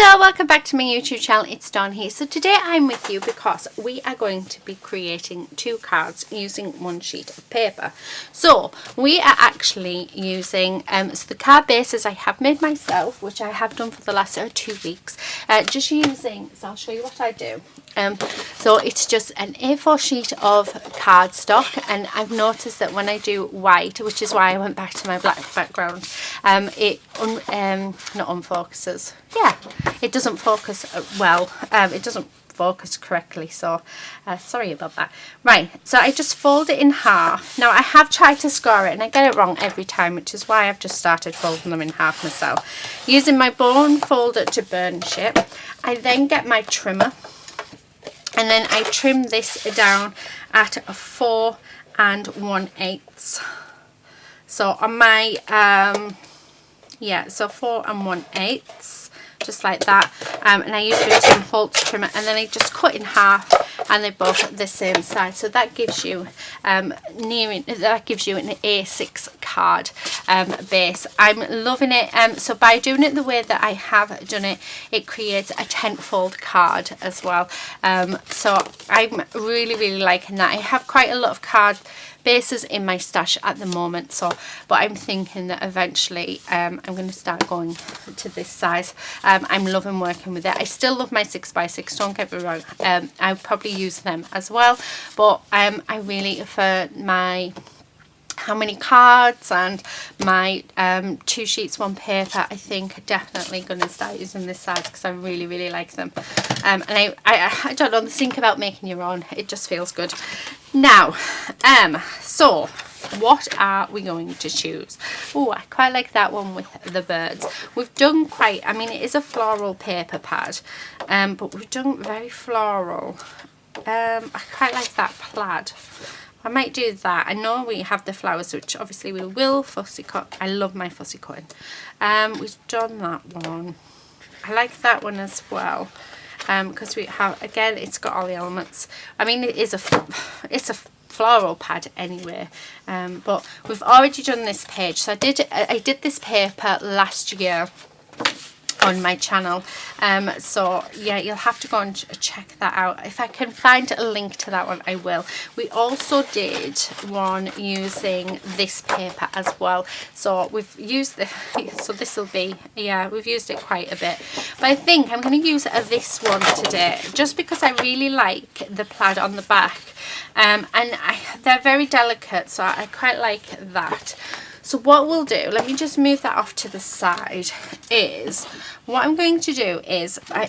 Hello, welcome back to my YouTube channel. It's Dawn here. So today I'm with you because we are going to be creating 2 cards using 1 sheet of paper. So we are actually using so the card bases I have made myself, which I have done for the last 2 weeks, just using, so I'll show you what I do. So it's just an A4 sheet of cardstock, and I've noticed that when I do white, which is why I went back to my black background, it not unfocuses. Yeah, it doesn't focus well. It doesn't focus correctly, so sorry about that. Right, so I just fold it in half. Now I have tried to score it and I get it wrong every time, which is why I've just started folding them in half myself, using my bone folder to burnish it. I then get my trimmer, and then I trim this down at a 4 1/8. So on my so 4 1/8, just like that. And I use the Tim Holtz trimmer, and then I just cut in half, and they're both the same size. So that gives you an A6 card base. I'm loving it. So by doing it the way that I have done it, it creates a 10-fold card as well. So I'm really liking that. I have quite a lot of card bases in my stash at the moment, so but I'm thinking that eventually I'm going to start going to this size. I'm loving working with it. I still love my 6x6, don't get me wrong. I'll probably use them as well, but I really, for my how many cards and my 2 sheets 1 paper, I think definitely going to start using this size because I really like them. And I don't know, the think about making your own, it just feels good. Now so what are we going to choose? Oh, I quite like that one with the birds. We've done quite, I mean, it is a floral paper pad, but we've done very floral. I quite like that plaid. I might do that. I know we have the flowers, which obviously we will fussy cut. I love my fussy cutting. We've done that one. I like that one as well, because we have, again, it's got all the elements. I mean, it's a floral pad anyway, but we've already done this page. So I did this paper last year on my channel, so yeah, you'll have to go and check that out. If I can find a link to that one, I will. We also did one using this paper as well, so we've used the so this will be, yeah, we've used it quite a bit, but I think I'm going to use this one today just because I really like the plaid on the back, and they're very delicate, so I quite like that. So what we'll do, let me just move that off to the side, is what I'm going to do is I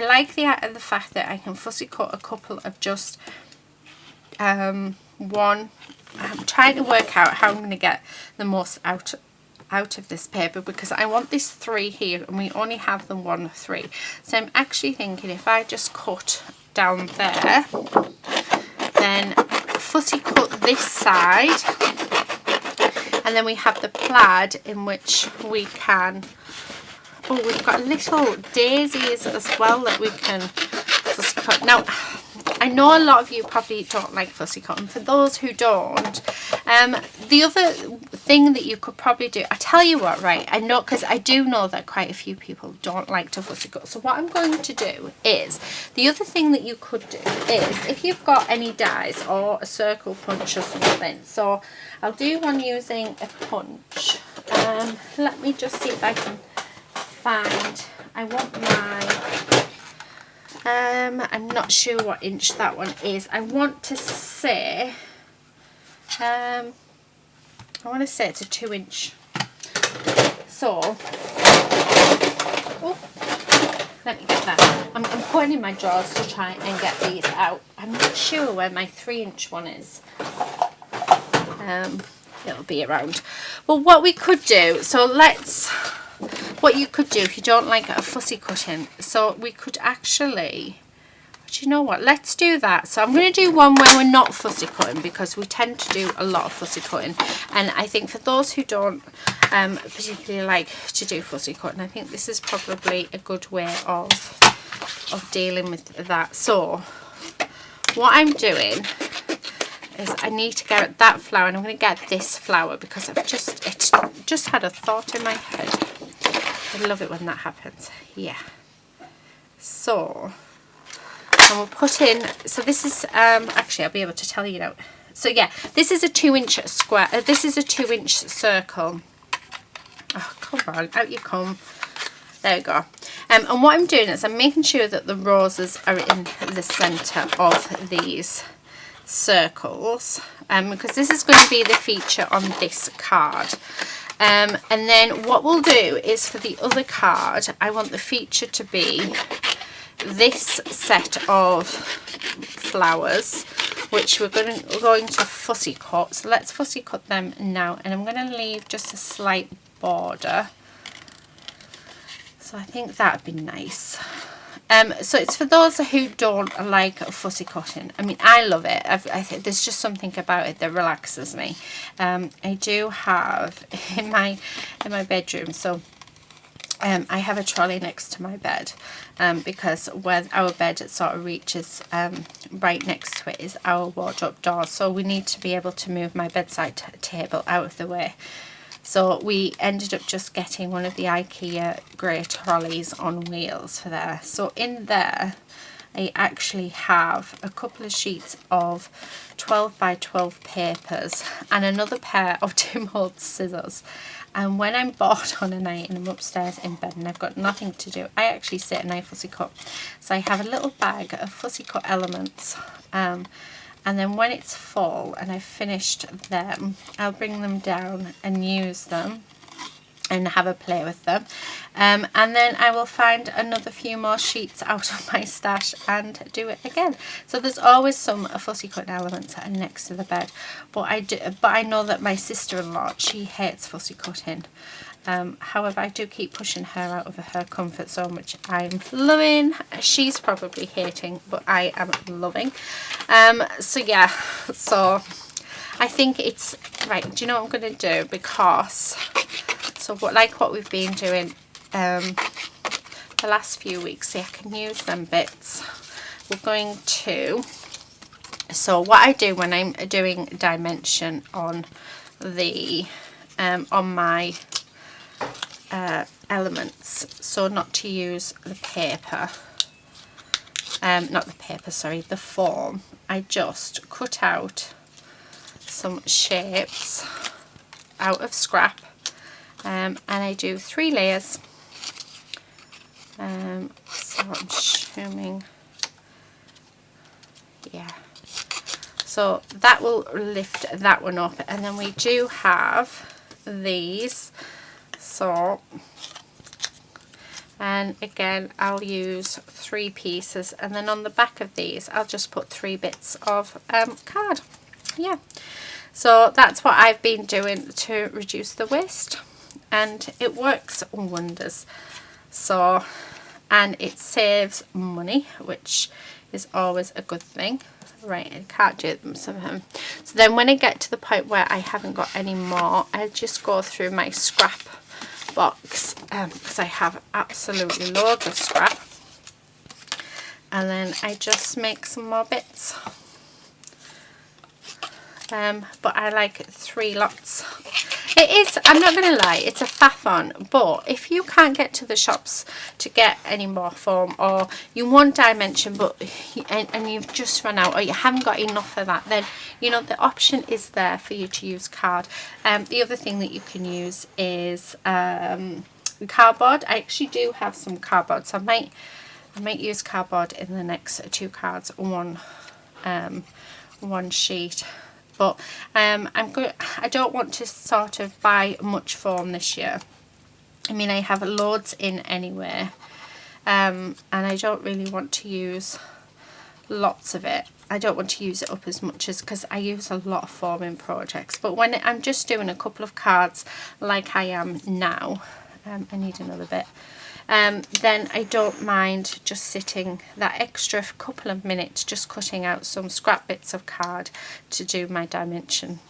like the fact that I can fussy cut a couple of just one. I'm trying to work out how I'm going to get the most out of this paper, because I want this 3 here and we only have the 1 3. So I'm actually thinking if I just cut down there, then fussy cut this side, and then we have the plaid in which we can, oh, we've got little daisies as well that we can fussy cut. Now, I know a lot of you probably don't like fussy cutting. For those who don't, the other thing that you could probably do, I tell you what, right, I know, because I do know that quite a few people don't like to fussy cut. So what I'm going to do is, the other thing that you could do is, if you've got any dies or a circle punch or something, so I'll do one using a punch. Let me just see if I can find, I want my, I'm not sure what inch that one is. I want to say, I want to say it's a 2-inch. So, oh, let me get that. I'm putting in my drawers to try and get these out. I'm not sure where my 3-inch one is. It'll be around. Well, what we could do, so what you could do if you don't like a fussy cutting, so we could actually, but you know what, let's do that. So I'm going to do one where we're not fussy cutting, because we tend to do a lot of fussy cutting, and I think for those who don't particularly like to do fussy cutting, I think this is probably a good way of dealing with that. So what I'm doing is I need to get that flower, and I'm going to get this flower because it's just had a thought in my head. I love it when that happens. Yeah. So, and we'll put in, so this is, actually I'll be able to tell you now. So yeah, this is a 2-inch square, this is a 2-inch circle. Oh, come on, out you come. There we go. And what I'm doing is I'm making sure that the roses are in the centre of these circles, because this is going to be the feature on this card. And then what we'll do is for the other card, I want the feature to be this set of flowers, which we're going to fussy cut. So let's fussy cut them now, and I'm going to leave just a slight border. So I think that would be nice. So it's for those who don't like fussy cutting. I mean, I love it. I think there's just something about it that relaxes me. I do have in my bedroom, so I have a trolley next to my bed, because where our bed sort of reaches right next to it is our wardrobe door, so we need to be able to move my bedside table out of the way. So we ended up just getting one of the IKEA grey trolleys on wheels for there. So in there I actually have a couple of sheets of 12 by 12 papers and another pair of Tim Holtz scissors. And when I'm bored on a night and I'm upstairs in bed and I've got nothing to do, I actually sit and I fussy cut. So I have a little bag of fussy cut elements, and then when it's full and I've finished them, I'll bring them down and use them and have a play with them. And then I will find another few more sheets out of my stash and do it again. So there's always some fussy cut elements that are next to the bed. But I know that my sister-in-law, she hates fussy cutting. However, I do keep pushing her out of her comfort zone, which I'm loving. She's probably hating, but I am loving. So yeah, so I think it's right. Do you know what I'm going to do? Because so what we've been doing the last few weeks, see, I can use them bits. We're going to. So what I do when I'm doing dimension on the on my elements, so not to use the paper, not the paper, sorry, the form, I just cut out some shapes out of scrap, and I do 3 layers. So I'm assuming, yeah, so that will lift that one up, and then we do have these. So, and again I'll use 3 pieces, and then on the back of these I'll just put 3 bits of card. Yeah, so that's what I've been doing to reduce the waste, and it works wonders. So, and it saves money, which is always a good thing. Right, I can't do them somehow. So then when I get to the point where I haven't got any more, I just go through my scrap box, because I have absolutely loads of scrap, and then I just make some more bits. But I like 3 lots. It is, I'm not going to lie, it's a faff-on, but if you can't get to the shops to get any more foam, or you want dimension but and you've just run out, or you haven't got enough of that, then you know the option is there for you to use card. The other thing that you can use is cardboard. I actually do have some cardboard, so I might use cardboard in the next 2 cards, one sheet. But I don't want to sort of buy much foam this year. I mean, I have loads in anyway, and I don't really want to use lots of it. I don't want to use it up as much as, because I use a lot of foam in projects. But when I'm just doing a couple of cards like I am now, I need another bit. Then I don't mind just sitting that extra couple of minutes just cutting out some scrap bits of card to do my dimension,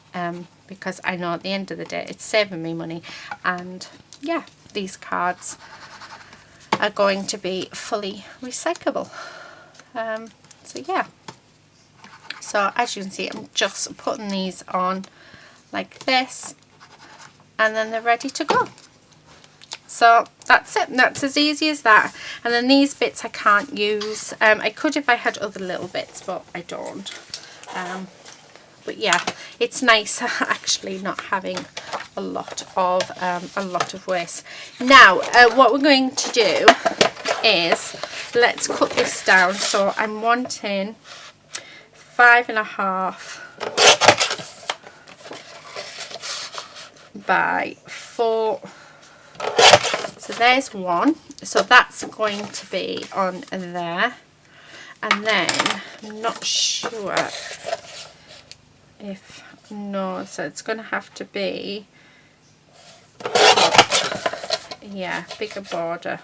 because I know at the end of the day it's saving me money, and yeah, these cards are going to be fully recyclable. So yeah, so as you can see, I'm just putting these on like this, and then they're ready to go. So that's it. That's as easy as that. And then these bits I can't use. I could if I had other little bits, but I don't. But yeah, it's nice actually not having a lot of waste. Now what we're going to do is, let's cut this down. So I'm wanting 5.5 by 4. So there's one. So that's going to be on there. And then I'm not sure if, no, so it's going to have to be, yeah, bigger border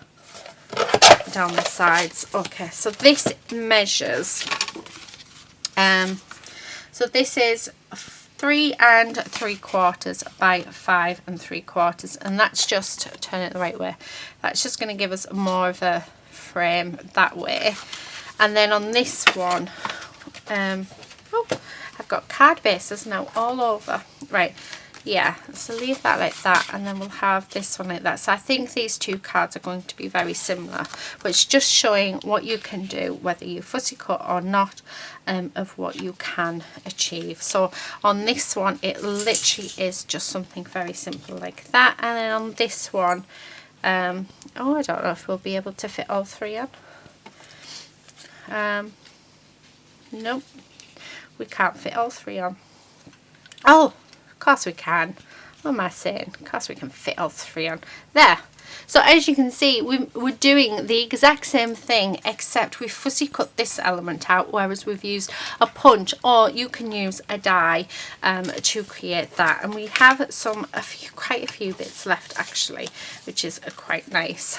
down the sides. Okay, so this measures, so this is 3 3/4 by 5 3/4, and that's just, turn it the right way, that's just going to give us more of a frame that way. And then on this one, oh, I've got card bases now all over. Right, yeah, so leave that like that, and then we'll have this one like that. So I think these two cards are going to be very similar, but it's just showing what you can do, whether you fussy cut or not, of what you can achieve. So on this one, it literally is just something very simple like that. And then on this one, oh, I don't know if we'll be able to fit all three on. Nope, we can't fit all three on. Oh, of course we can. What am I saying? Of course we can fit all three on. There. So as you can see, we're doing the exact same thing, except we fussy cut this element out, whereas we've used a punch, or you can use a die to create that. And we have quite a few bits left actually, which is quite nice.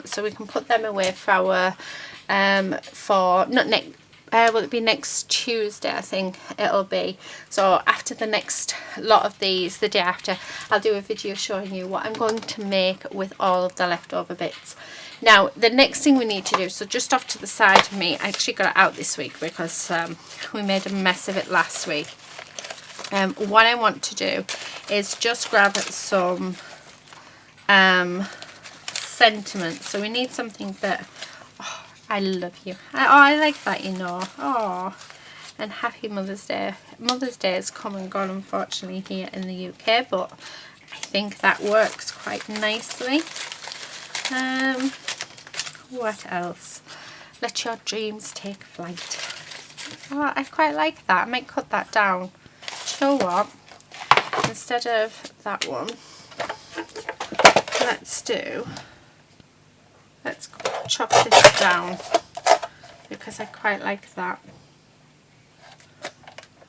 So we can put them away for our will it be next Tuesday, I think it'll be. So after the next lot of these, the day after, I'll do a video showing you what I'm going to make with all of the leftover bits. Now the next thing we need to do, so just off to the side of me, I actually got it out this week because we made a mess of it last week. What I want to do is just grab some sentiment. So we need something that, oh, I love you. I like that, you know. Oh, and happy Mother's Day. Mother's Day has come and gone, unfortunately, here in the UK, but I think that works quite nicely. What else? Let your dreams take flight. Oh, I quite like that. I might cut that down. Do you know what? Instead of that one, let's chop this down, because I quite like that.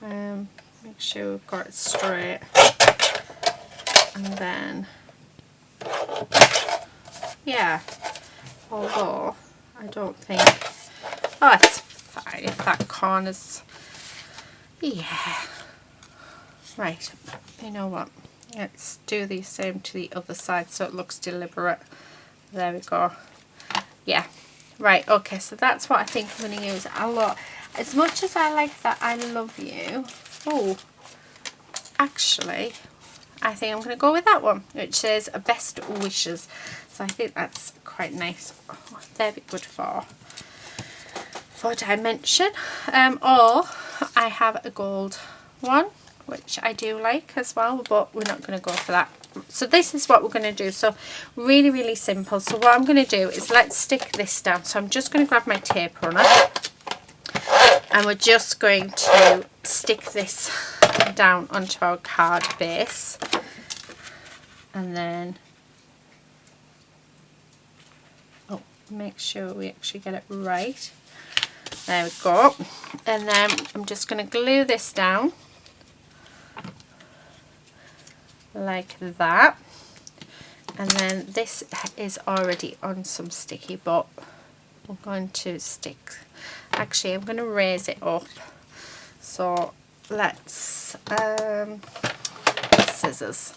Make sure we've got it straight, and then, yeah, although I don't think, oh, it's fine if that corner's, yeah, right, you know what, let's do the same to the other side so it looks deliberate. There we go. Yeah, right, okay, so that's what I think I'm going to use a lot. As much as I like that I love you, oh, actually, I think I'm going to go with that one, which says best wishes. So I think that's quite nice. Oh, they'd be good for dimension. Or I have a gold one, which I do like as well, but we're not going to go for that. So this is what we're going to do. So really, really simple. So what I'm going to do is, let's stick this down. So I'm just going to grab my tape runner, and we're just going to stick this down onto our card base, and then, oh, make sure we actually get it right. There we go. And then I'm just going to glue this down like that, and then this is already on some sticky, but I'm going to stick, actually I'm going to raise it up. So let's scissors,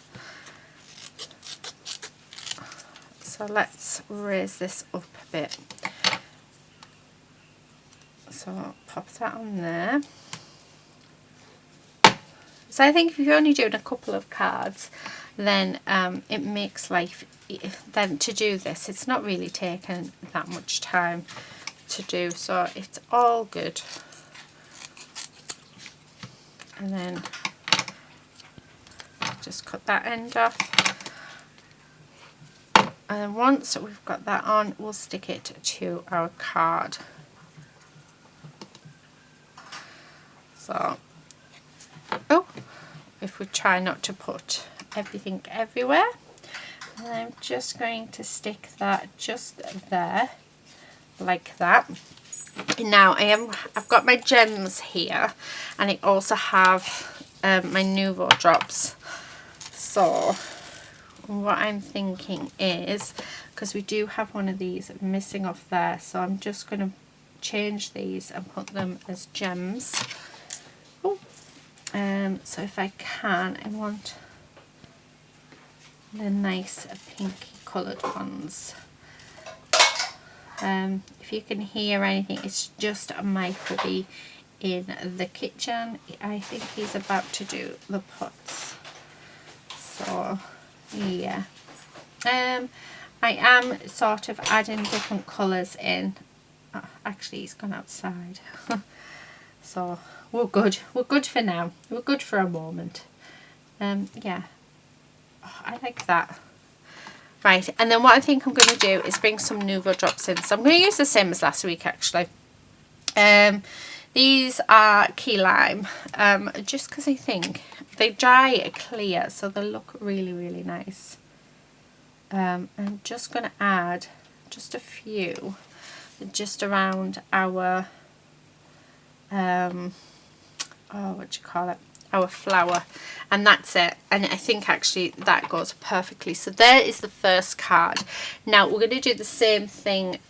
so let's raise this up a bit. So pop that on there. So I think if you're only doing a couple of cards, then it makes life, then to do this, it's not really taken that much time to do, so it's all good. And then just cut that end off, and then once we've got that on, we'll stick it to our card. So, oh, if we try not to put everything everywhere, and I'm just going to stick that just there, like that. Now I've got my gems here, and I also have my Nouveau drops. So what I'm thinking is, because we do have one of these missing off there, so I'm just going to change these and put them as gems. Oh, so if I can, I want the nice pinky coloured ones. If you can hear anything, it's just a Michael in the kitchen. I think he's about to do the pots. So yeah, I am sort of adding different colours in. Oh, actually he's gone outside. So we're good for now, we're good for a moment. Yeah, oh, I like that. Right, and then what I think I'm going to do is bring some Nouveau drops in. So I'm going to use the same as last week actually. These are key lime, just because I think they dry clear, so they look really, really nice. I'm just going to add just a few, just around our, oh, what do you call it? Our flower, and that's it. And I think actually that goes perfectly. So there is the first card. Now we're going to do the same thing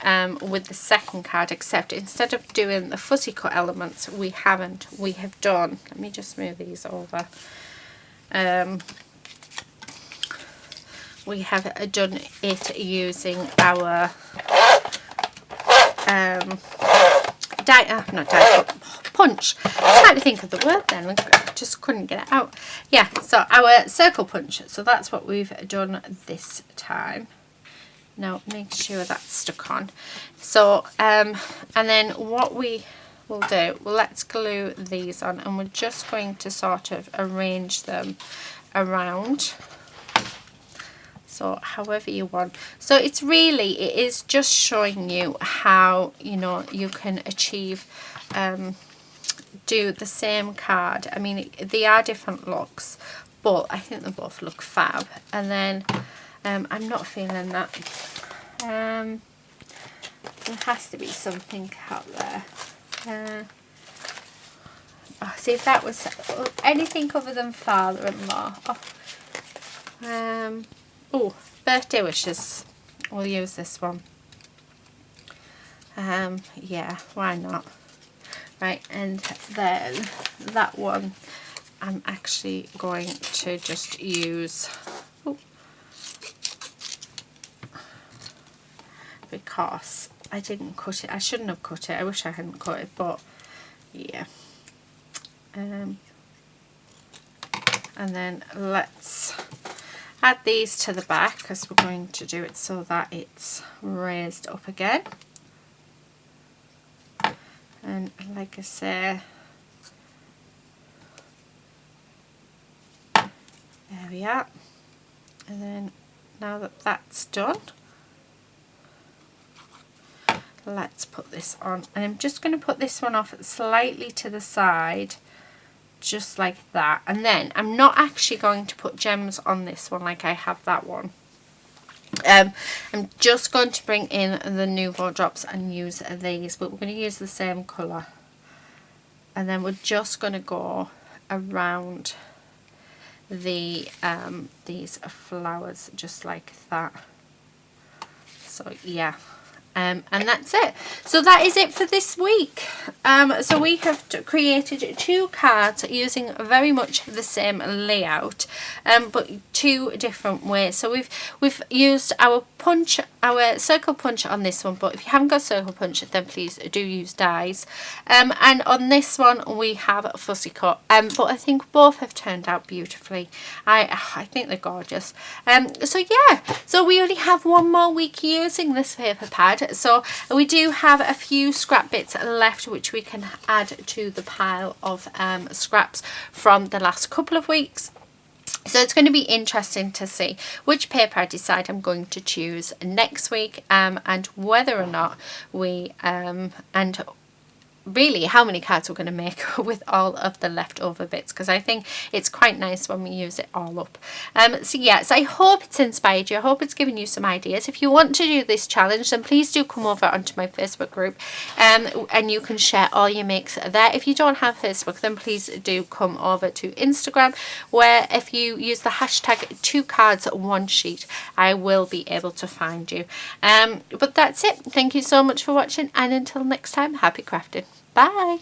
with the second card, except instead of doing the fuzzy cut elements, we have done, let me just move these over, we have done it using our punch. I can't think of the word then, I just couldn't get it out. Yeah, so our circle punch, so that's what we've done this time. Now make sure that's stuck on. So and then what we will do, well, let's glue these on, and we're just going to sort of arrange them around, so however you want. So it's really, it is just showing you how, you know, you can achieve do the same card. I mean, they are different looks, but I think they both look fab. And then I'm not feeling that. There has to be something out there. Oh, see if that was anything other than father-in-law. Oh, birthday wishes. We'll use this one. Yeah, why not? Right, and then that one I'm actually going to just use, because I didn't cut it. I shouldn't have cut it. I wish I hadn't cut it, but yeah. And then let's add these to the back, because we're going to do it so that it's raised up again. And like I say, there we are. And then now that that's done, let's put this on. And I'm just going to put this one off slightly to the side, just like that. And then I'm not actually going to put gems on this one like I have that one. I'm just going to bring in the Nouveau drops and use these, but we're going to use the same colour. And then we're just going to go around the these flowers just like that. So yeah, And that's it. So that is it for this week. So we have created 2 cards using very much the same layout, but 2 different ways. So we've used our circle punch on this one, but if you haven't got circle punch, then please do use dies. And on this one we have fussy cut. But I think both have turned out beautifully. I think they're gorgeous. So yeah, so we only have one more week using this paper pad. So we do have a few scrap bits left which we can add to the pile of scraps from the last couple of weeks. So it's going to be interesting to see which paper I decide I'm going to choose next week, and whether or not we and really how many cards we're going to make with all of the leftover bits, because I think it's quite nice when we use it all up. So yes, I hope it's inspired you. I hope it's given you some ideas. If you want to do this challenge, then please do come over onto my Facebook group, and you can share all your makes there. If you don't have Facebook, then please do come over to Instagram, where if you use the hashtag 2cards1sheet, I will be able to find you. But that's it. Thank you so much for watching, and until next time, happy crafting. Bye.